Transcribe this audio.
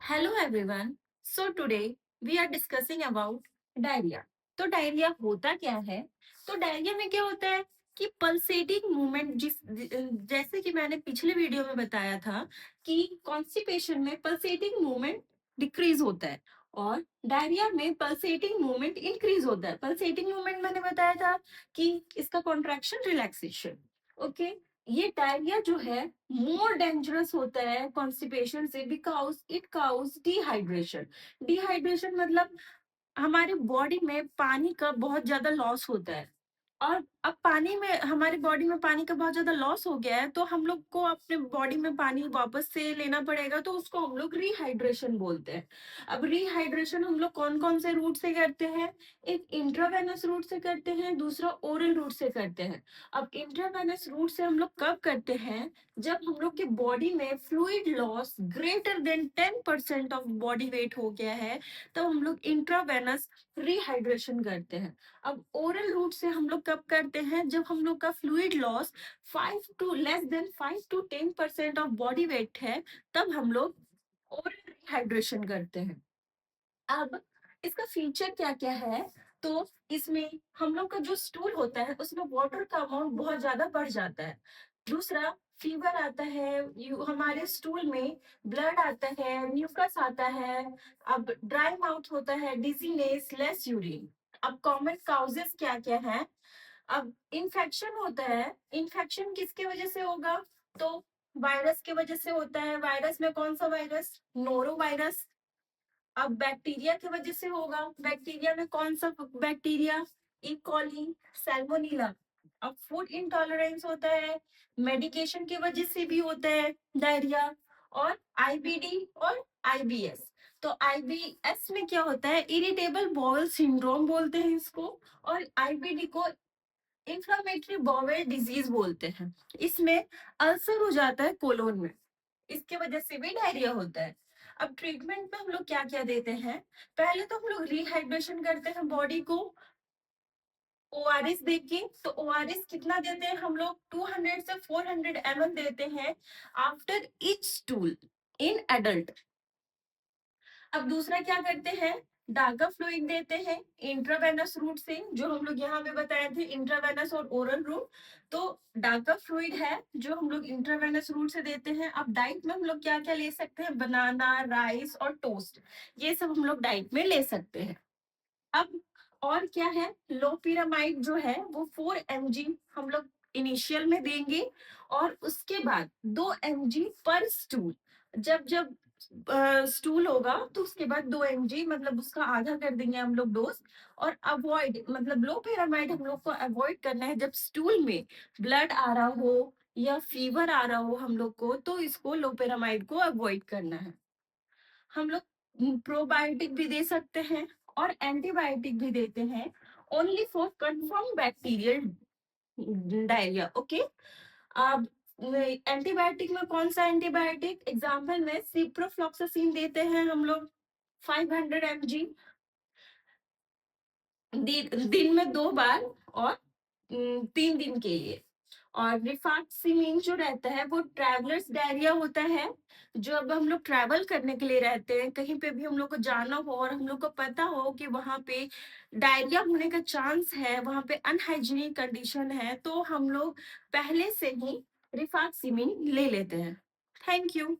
Hello everyone. So today we are discussing about diarrhoea. तो diarrhoea होता क्या है? तो डायरिया में क्या होता है कि पल्सेटिंग मूवमेंट जैसे कि मैंने पिछले वीडियो में बताया था कि कॉन्स्टिपेशन में पल्सेटिंग मूवमेंट डिक्रीज होता है और डायरिया में पल्सेटिंग मूवमेंट इंक्रीज होता है. पल्सेटिंग मूवमेंट मैंने बताया था कि इसका कॉन्ट्रैक्शन रिलैक्सेशन. ओके. ये डायरिया जो है मोर डेंजरस होता है कॉन्स्टिपेशन से because it cause dehydration. Dehydration मतलब हमारे बॉडी में पानी का बहुत ज्यादा लॉस होता है और अब पानी में हमारी बॉडी में पानी का बहुत ज्यादा लॉस हो गया है तो हम लोग को अपने बॉडी में पानी वापस से लेना पड़ेगा तो उसको हम लोग रिहाइड्रेशन बोलते हैं. अब रिहाइड्रेशन हम लोग कौन कौन से रूट से करते हैं? एक इंट्रावेनस रूट से करते हैं, दूसरा ओरल रूट से करते हैं. अब इंट्रावेनस रूट से हम लोग कब करते हैं? जब हम लोग के बॉडी में fluid loss greater than 10% of body weight हो गया है तब हम लोग इंट्रावेनस रिहाइड्रेशन करते हैं. अब ओरल रूट से हम लोग कब करते हैं? जब हम लोग का fluid loss 5 to 10% of body weight है तब हम लोग ओरल रिहाइड्रेशन करते हैं. अब इसका फीचर क्या क्या है? तो इसमें हम लोग का जो स्टूल होता है उसमें वाटर का अमाउंट बहुत ज्यादा बढ़ जाता है. दूसरा, फीवर आता है, हमारे स्टूल में ब्लड आता है, म्यूकस आता है. अब ड्राई माउथ होता है, डिजीनेस, लेस यूरिन. अब कॉमन काउजेस क्या क्या है? अब इन्फेक्शन होता है. इन्फेक्शन किसके वजह से होगा? तो वायरस के वजह से होता है. वायरस में कौन सा वायरस? Noro virus. अब बैक्टीरिया की वजह से होगा. बैक्टीरिया में कौन सा बैक्टीरिया? E. coli, Salmonella. अब फूड इंटॉलरेंस होता है. मेडिकेशन की वजह से भी होता है डायरिया. और आईबीडी और आईबीएस. तो आईबीएस में क्या होता है? इरिटेबल बाउल सिंड्रोम बोलते हैं इसको. और आईबीडी को इंफ्लेमेटरी बाउल डिजीज बोलते हैं. इसमें अल्सर हो जाता है कोलोन में. इसके वजह से भी डायरिया होता है. अब ट्रीटमेंट में हम लोग क्या क्या देते हैं? पहले तो हम लोग रिहाइड्रेशन करते हैं बॉडी को ओआरएस दे के. तो ओआरएस कितना देते हैं हम लोग? 200 से 400 ml देते हैं after each stool in adult. अब दूसरा क्या करते हैं? डागा फ्लूइड देते हैं इंट्रावेनस रूट से, जो हम लोग यहाँ पे बताए थे इंट्रावेनस और ओरल रूट. तो डागा फ्लूइड है जो हम लोग इंट्रावेनस रूट से देते हैं. अब डाइट में हम लोग क्या क्या ले सकते हैं? बनाना, राइस और टोस्ट. ये सब हम लोग डाइट में ले सकते हैं. अब और क्या है? लोपिरामाइड जो है वो 4 mg हम लोग इनिशियल में देंगे और उसके बाद 2 mg पर स्टूल. जब जब स्टूल होगा तो उसके बाद 2 mg मतलब उसका आधा कर देंगे हम लोग डोज. और अवॉइड मतलब लोपिरामाइड हम लोग को अवॉइड करना है जब स्टूल में ब्लड आ रहा हो या फीवर आ रहा हो हम लोग को, तो इसको लोपिरामाइड को अवॉइड करना है. हम लोग प्रोबायोटिक भी दे सकते हैं और एंटीबायोटिक भी देते हैं only for confirm bacterial diarrhoea. Okay. अब एंटीबायोटिक में कौन सा एंटीबायोटिक? एग्जाम्पल में सिप्रोफ्लॉक्सासिन देते हैं हम लोग 500 mg दिन में 2 बार और 3 दिन के लिए. और रिफैक्सिमिन जो रहता है वो ट्रैवलर्स डायरिया होता है. जो अब हम लोग ट्रैवल करने के लिए रहते हैं, कहीं पे भी हम लोग को जाना हो और हम लोग को पता हो कि वहां पे डायरिया होने का चांस है, वहां पे अनहाइजीनिक कंडीशन है, तो हम लोग पहले से ही रिफैक्सिमिन ले लेते हैं. Thank you.